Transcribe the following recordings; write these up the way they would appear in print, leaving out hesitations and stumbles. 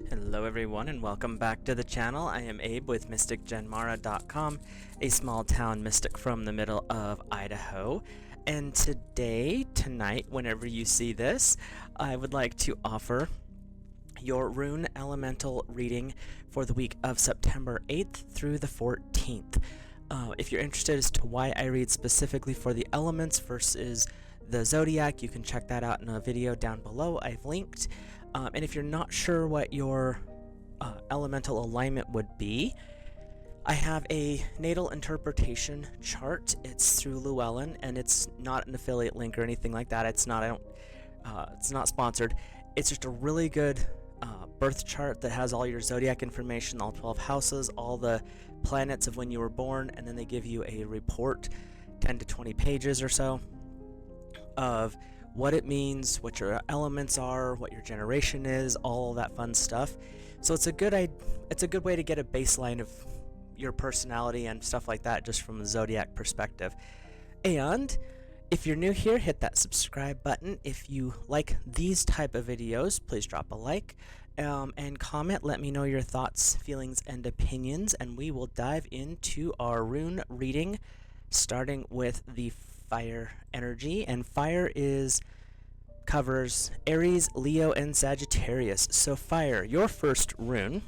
Hello everyone and welcome back to the channel. I am Abe with MysticGenmara.com, a small town mystic from the middle of Idaho. And tonight, whenever you see this, I would like to offer your Rune Elemental reading for the week of September 8th through the 14th. If you're interested as to why I read specifically for the elements versus the zodiac, you can check that out in a video down below. I've linked. And if you're not sure what your elemental alignment would be, I have a natal interpretation chart. It's through Llewellyn, and it's not an affiliate link or anything like that. It's not. It's not sponsored. It's just a really good birth chart that has all your zodiac information, all 12 houses, all the planets of when you were born, and then they give you a report, 10 to 20 pages or so, of what it means, what your elements are, what your generation is, all that fun stuff. So it's a good way to get a baseline of your personality and stuff like that, just from a zodiac perspective. And if you're new here, hit that subscribe button. If you like these type of videos, please drop a like and comment. Let me know your thoughts, feelings, and opinions, and we will dive into our rune reading, starting with the fire energy. And fire covers Aries, Leo, and Sagittarius. So fire, your first rune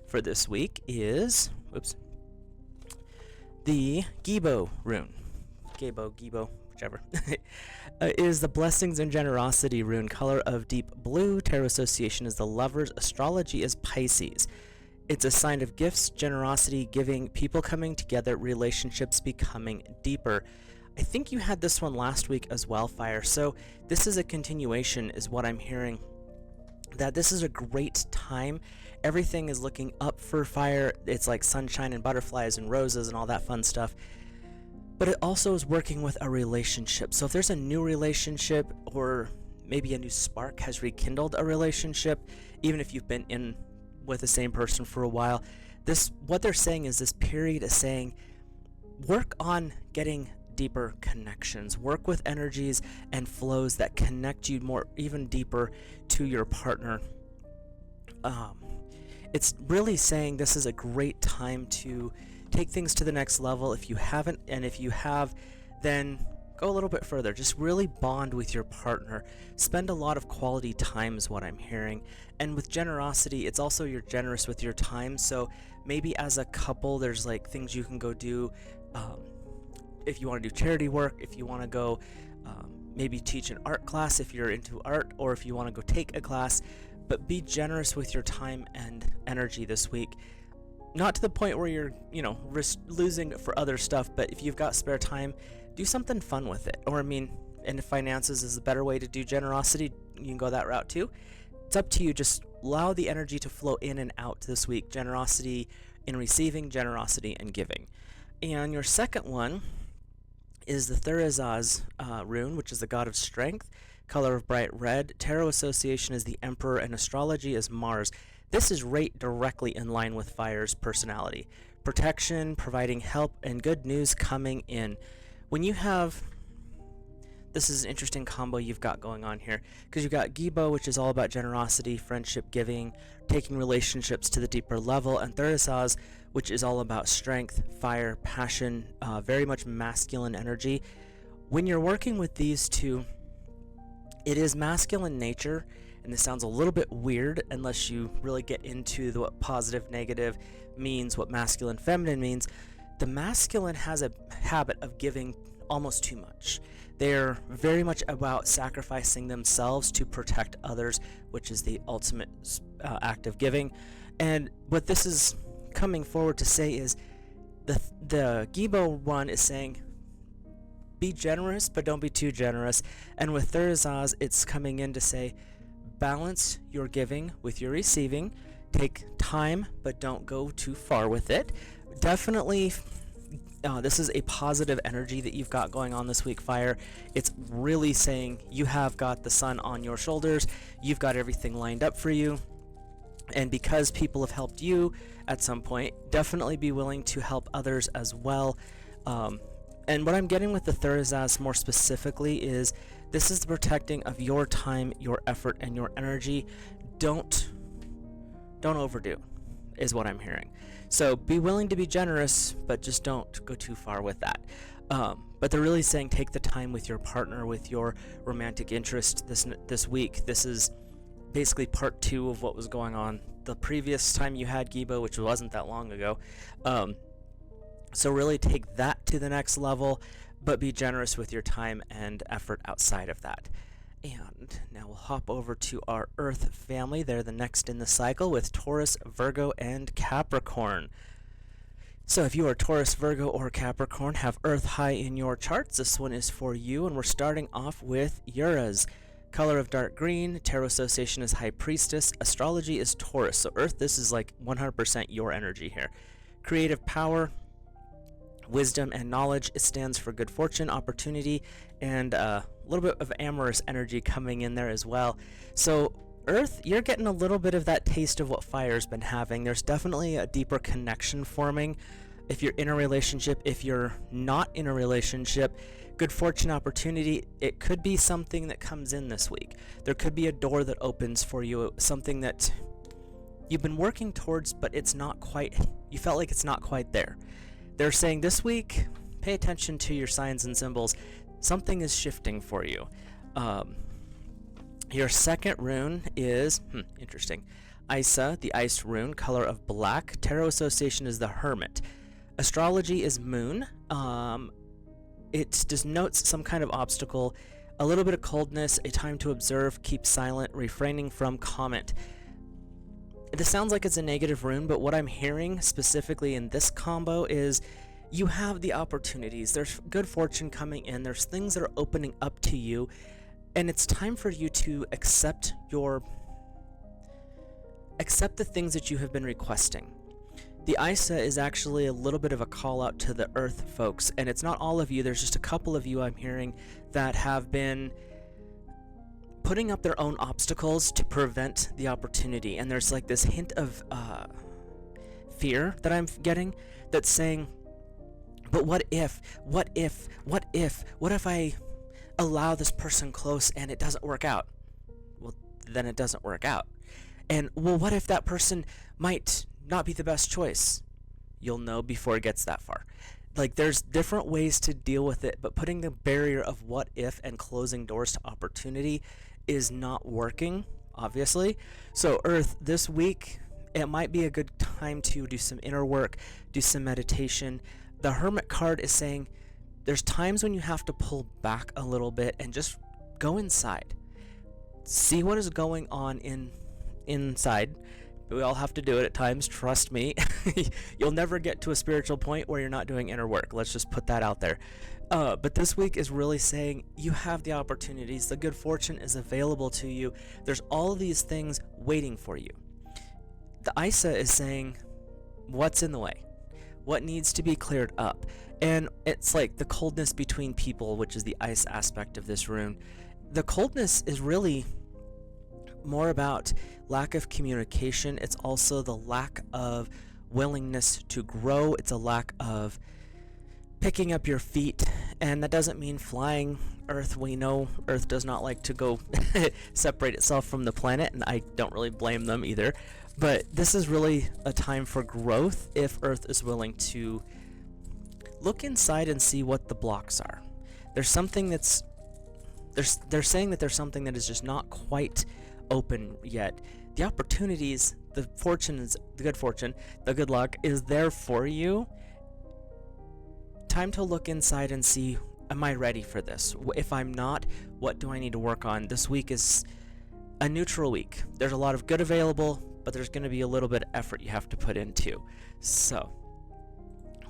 for this week is the Gibo rune. Gibo, whichever. Is the blessings and generosity rune. Color of deep blue. Tarot association is the Lovers. Astrology is Pisces. It's a sign of gifts, generosity, giving, people coming together, relationships becoming deeper. I think you had this one last week as well, fire. So this is a continuation, is what I'm hearing. That this is a great time. Everything is looking up for fire. It's like sunshine and butterflies and roses and all that fun stuff. But it also is working with a relationship. So if there's a new relationship, or maybe a new spark has rekindled a relationship, even if you've been in with the same person for a while, what they're saying is this period is saying, work on getting deeper connections. Work with energies and flows that connect you more, even deeper, to your partner. It's really saying this is a great time to take things to the next level. If you haven't, and if you have, then go a little bit further. Just really bond with your partner. Spend a lot of quality time is what I'm hearing. And with generosity, it's also you're generous with your time. So maybe as a couple, there's like things you can go do. If you want to do charity work, if you want to go maybe teach an art class if you're into art, or if you want to go take a class, but be generous with your time and energy this week. Not to the point where you're, losing for other stuff, but if you've got spare time, do something fun with it. Or, and if finances is a better way to do generosity, you can go that route too. It's up to you. Just allow the energy to flow in and out this week. Generosity in receiving, generosity in giving. And your second one is the Thurizaz rune, which is the god of strength, color of bright red. Tarot association is the Emperor, and astrology is Mars. This is right directly in line with fire's personality. Protection, providing help, and good news coming in. When you have, this is an interesting combo you've got going on here, because you've got Gibo, which is all about generosity, friendship, giving, taking relationships to the deeper level, and Thurizaz, which is all about strength, fire, passion, very much masculine energy. When you're working with these two, it is masculine nature, and this sounds a little bit weird unless you really get into what positive, negative means, what masculine, feminine means. The masculine has a habit of giving almost too much. They're very much about sacrificing themselves to protect others, which is the ultimate act of giving. And what this is coming forward to say is the Gibo one is saying, be generous, but don't be too generous. And with Thurizaz, it's coming in to say, balance your giving with your receiving. Take time, but don't go too far with it. Definitely, this is a positive energy that you've got going on this week, fire. It's really saying you have got the sun on your shoulders. You've got everything lined up for you. And because people have helped you at some point, definitely be willing to help others as well. And what I'm getting with the Thurizaz more specifically is this is the protecting of your time, your effort, and your energy. don't overdo, is what I'm hearing. So be willing to be generous, but just don't go too far with that. But they're really saying take the time with your partner, with your romantic interest this week. This is basically part 2 of what was going on the previous time you had Gibo, which wasn't that long ago. So really take that to the next level, but be generous with your time and effort outside of that. And now we'll hop over to our Earth family. They're the next in the cycle with Taurus, Virgo, and Capricorn. So if you are Taurus, Virgo, or Capricorn, have Earth high in your charts, this one is for you. And we're starting off with Ura's. Color of dark green, tarot association is High Priestess, astrology is Taurus. So Earth, this is like 100% your energy here. Creative power, wisdom, and knowledge. It stands for good fortune, opportunity, and a little bit of amorous energy coming in there as well. So Earth, you're getting a little bit of that taste of what Fire's been having. There's definitely a deeper connection forming. If you're in a relationship, if you're not in a relationship, good fortune, opportunity, it could be something that comes in this week. There could be a door that opens for you, something that you've been working towards, but it's not quite, you felt like it's not quite there. They're saying this week, pay attention to your signs and symbols. Something is shifting for you. Your second rune is, interesting, Isa, the ice rune, color of black. Tarot association is the Hermit. Astrology is Moon. It denotes some kind of obstacle, a little bit of coldness, a time to observe, keep silent, refraining from comment. This sounds like it's a negative rune, but what I'm hearing specifically in this combo is you have the opportunities. There's good fortune coming in. There's things that are opening up to you, and it's time for you to accept the things that you have been requesting. The Isa is actually a little bit of a call out to the Earth folks, and it's not all of you. There's just a couple of you I'm hearing that have been putting up their own obstacles to prevent the opportunity, and there's like this hint of fear that I'm getting that's saying, but what if I allow this person close and it doesn't work out? Well, then it doesn't work out. And well, what if that person might not be the best choice? You'll know before it gets that far. Like, there's different ways to deal with it, but putting the barrier of what if and closing doors to opportunity is not working, obviously. So Earth, this week, it might be a good time to do some inner work, do some meditation. The Hermit card is saying there's times when you have to pull back a little bit and just go inside. See what is going on inside. We all have to do it at times, trust me. You'll never get to a spiritual point where you're not doing inner work. Let's just put that out there. But this week is really saying you have the opportunities. The good fortune is available to you. There's all of these things waiting for you. The Isa is saying, what's in the way? What needs to be cleared up? And it's like the coldness between people, which is the ice aspect of this rune. The coldness is really more about lack of communication. It's also the lack of willingness to grow. It's a lack of picking up your feet, and that doesn't mean flying. Earth, we know Earth does not like to go separate itself from the planet, and I don't really blame them either. But this is really a time for growth if Earth is willing to look inside and see what the blocks are. There's something that's they're saying that there's something that is just not quite open yet. The opportunities, the good fortune, the good luck is there for you. Time to look inside and see, am I ready for this? If I'm not, what do I need to work on? This week is a neutral week. There's a lot of good available, but there's going to be a little bit of effort you have to put into. So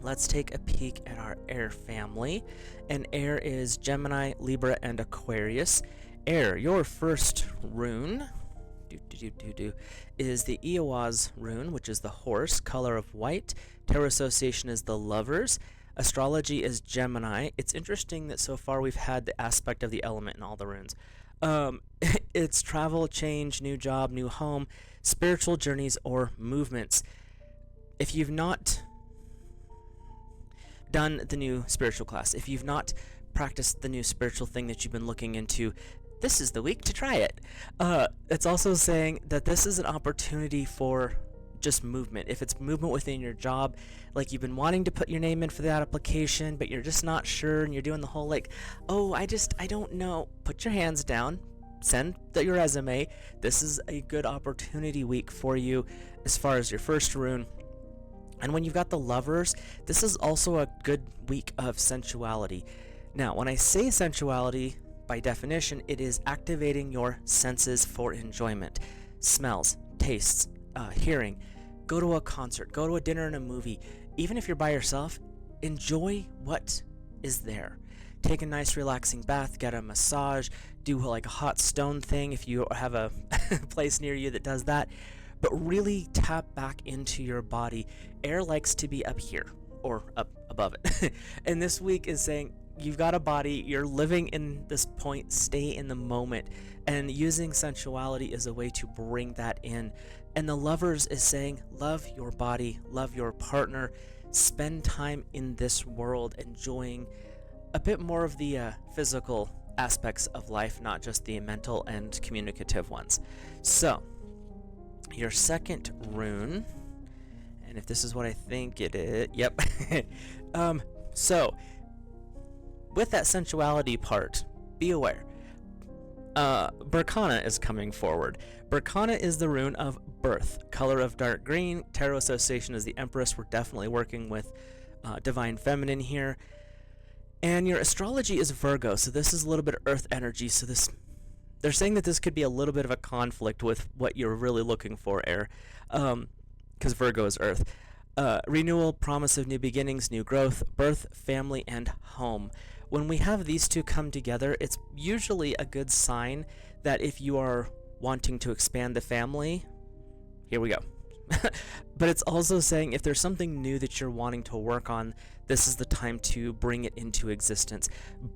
let's take a peek at our air family. And air is Gemini, Libra, and Aquarius. Air, your first rune is the Eowaz rune, which is the horse, color of white. Tarot association is the Lovers. Astrology is Gemini. It's interesting that so far we've had the aspect of the element in all the runes. It's travel, change, new job, new home, spiritual journeys, or movements. If you've not done the new spiritual class, if you've not practiced the new spiritual thing that you've been looking into, this is the week to try it. It's also saying that this is an opportunity for just movement. If it's movement within your job, like you've been wanting to put your name in for that application, but you're just not sure, and you're doing the whole like, oh, I don't know. Put your hands down, send your resume. This is a good opportunity week for you as far as your first rune. And when you've got the Lovers, this is also a good week of sensuality. Now, when I say sensuality, by definition, it is activating your senses for enjoyment. Smells, tastes, hearing. Go to a concert, go to a dinner and a movie. Even if you're by yourself, enjoy what is there. Take a nice relaxing bath, get a massage, do like a hot stone thing if you have a place near you that does that. But really tap back into your body. Air likes to be up here or up above it. And this week is saying you've got a body, you're living in this point, stay in the moment. And using sensuality is a way to bring that in. And the Lovers is saying love your body, love your partner, spend time in this world enjoying a bit more of the physical aspects of life, not just the mental and communicative ones. So, your second rune, and if this is what I think it is, yep. So, with that sensuality part, be aware. Berkana is coming forward. Berkana is the rune of birth, color of dark green. Tarot association is the Empress. We're definitely working with divine feminine here. And your astrology is Virgo, so this is a little bit of earth energy. So they're saying that this could be a little bit of a conflict with what you're really looking for, air, because Virgo is earth. Renewal, promise of new beginnings, new growth, birth, family, and home. When we have these two come together, it's usually a good sign that if you are wanting to expand the family, here we go. But it's also saying if there's something new that you're wanting to work on, this is the time to bring it into existence,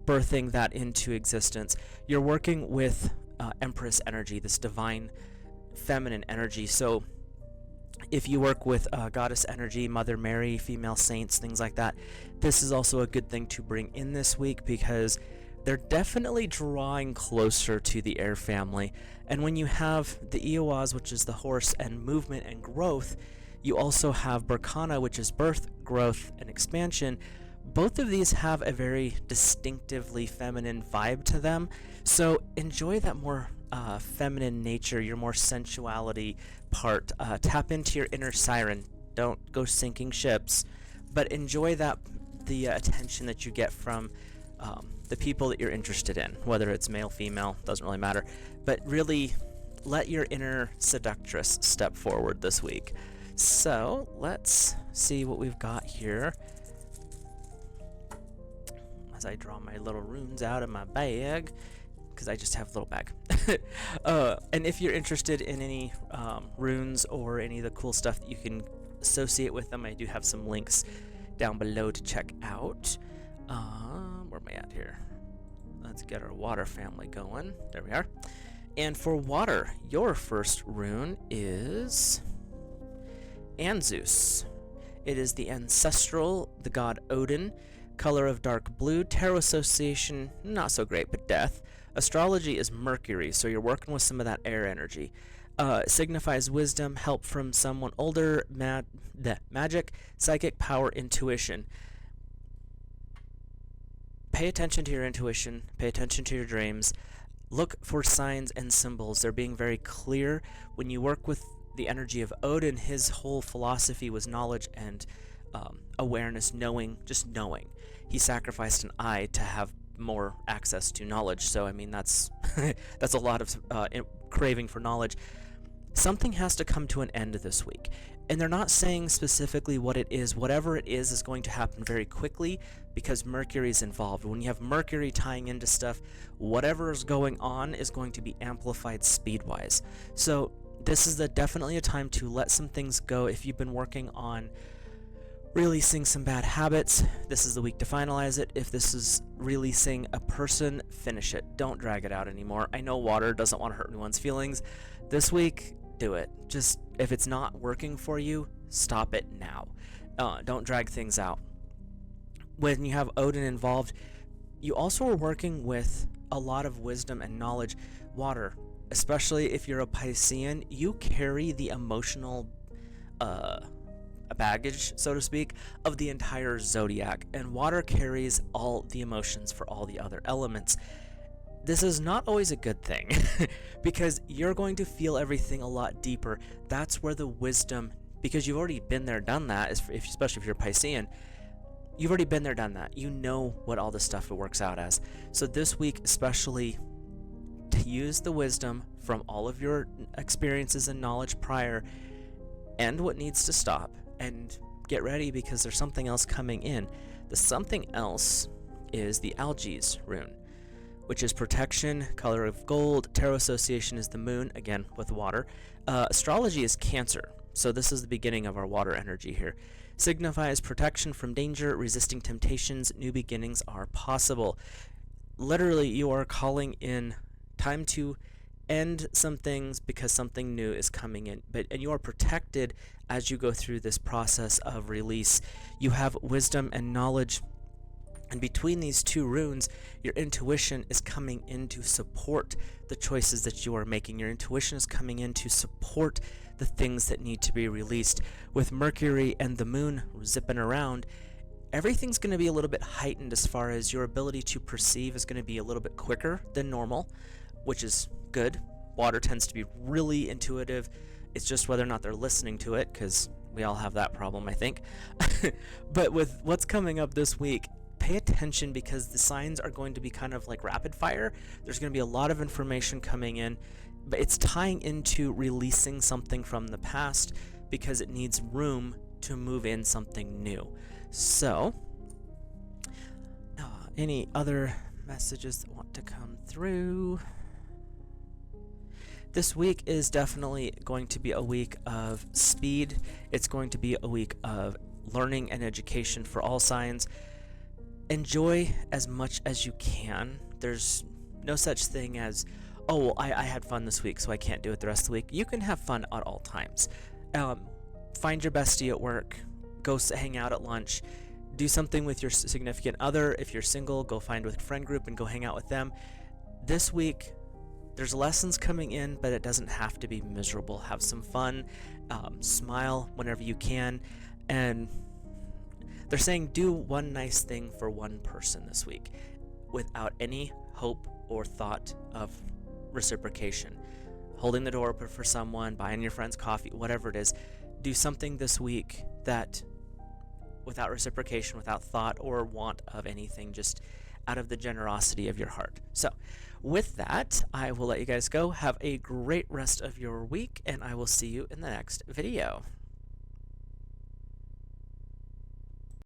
birthing that into existence. You're working with Empress energy, this divine feminine energy. So if you work with goddess energy, Mother Mary, female saints, things like that, this is also a good thing to bring in this week because they're definitely drawing closer to the air family. And when you have the Eowaz, which is the horse, and movement and growth, you also have Berkana, which is birth, growth, and expansion. Both of these have a very distinctively feminine vibe to them. So enjoy that more feminine nature, your more sensuality part. Tap into your inner siren. Don't go sinking ships, but enjoy the attention that you get from the people that you're interested in, whether it's male, female, doesn't really matter. But really let your inner seductress step forward this week. So let's see what we've got here as I draw my little runes out of my bag, because I just have a little bag. And if you're interested in any runes or any of the cool stuff that you can associate with them, I do have some links down below to check out. Where am I at here? Let's get our water family going. There we are. And for water, your first rune is Anzus. It is the ancestral, the god Odin, color of dark blue. Tarot association, not so great, but death. Astrology is Mercury, so you're working with some of that air energy. Signifies wisdom, help from someone older, magic, psychic power, intuition. Pay attention to your intuition, pay attention to your dreams. Look for signs and symbols. They're being very clear. When you work with the energy of Odin, his whole philosophy was knowledge and awareness, knowing, just knowing. He sacrificed an eye to have more access to knowledge. So, I mean, that's that's a lot of craving for knowledge. Something has to come to an end this week. And they're not saying specifically what it is. Whatever it is going to happen very quickly because Mercury is involved. When you have Mercury tying into stuff, whatever is going on is going to be amplified speed-wise. So this is definitely a time to let some things go. If you've been working on releasing some bad habits, this is the week to finalize it. If this is releasing a person, finish it. Don't drag it out anymore. I know water doesn't want to hurt anyone's feelings. This week, do it. Just, if it's not working for you, stop it now. Don't drag things out. When you have Odin involved, you also are working with a lot of wisdom and knowledge. Water, especially if you're a Piscean, you carry the emotional baggage, so to speak, of the entire zodiac, and water carries all the emotions for all the other elements. This is not always a good thing because you're going to feel everything a lot deeper. That's where the wisdom, because you've already been there, done that, especially if you're Piscean, you've already been there, done that. You know what all this stuff works out as. So this week, especially, to use the wisdom from all of your experiences and knowledge prior and what needs to stop, and get ready because there's something else coming in. The something else is the Algae's rune, which is protection, color of gold. Tarot association is the moon, again with water. Astrology is Cancer, so this is the beginning of our water energy here. Signifies protection from danger, resisting temptations, new beginnings are possible. Literally, you are calling in time to end some things because something new is coming in, and you are protected as you go through this process of release. You have wisdom and knowledge, and between these two runes, your intuition is coming in to support the choices that you are making. Your intuition is coming in to support the things that need to be released. With Mercury and the moon zipping around, everything's going to be a little bit heightened as far as your ability to perceive is going to be a little bit quicker than normal, which is good. Water tends to be really intuitive. It's just whether or not they're listening to it, because we all have that problem, I think. But with what's coming up this week, pay attention because the signs are going to be kind of like rapid fire. There's going to be a lot of information coming in, but it's tying into releasing something from the past because it needs room to move in something new. So, any other messages that want to come through? This week is definitely going to be a week of speed. It's going to be a week of learning and education for all signs. Enjoy as much as you can. There's no such thing as, oh, well, I had fun this week, so I can't do it the rest of the week. You can have fun at all times. Find your bestie at work. Go hang out at lunch. Do something with your significant other. If you're single, go find a friend group and go hang out with them. This week, there's lessons coming in, but it doesn't have to be miserable. Have some fun. Smile whenever you can. And they're saying do one nice thing for one person this week without any hope or thought of reciprocation. Holding the door open for someone, buying your friends coffee, whatever it is. Do something this week that without reciprocation, without thought or want of anything, just out of the generosity of your heart. So with that, I will let you guys go. Have a great rest of your week, and I will see you in the next video.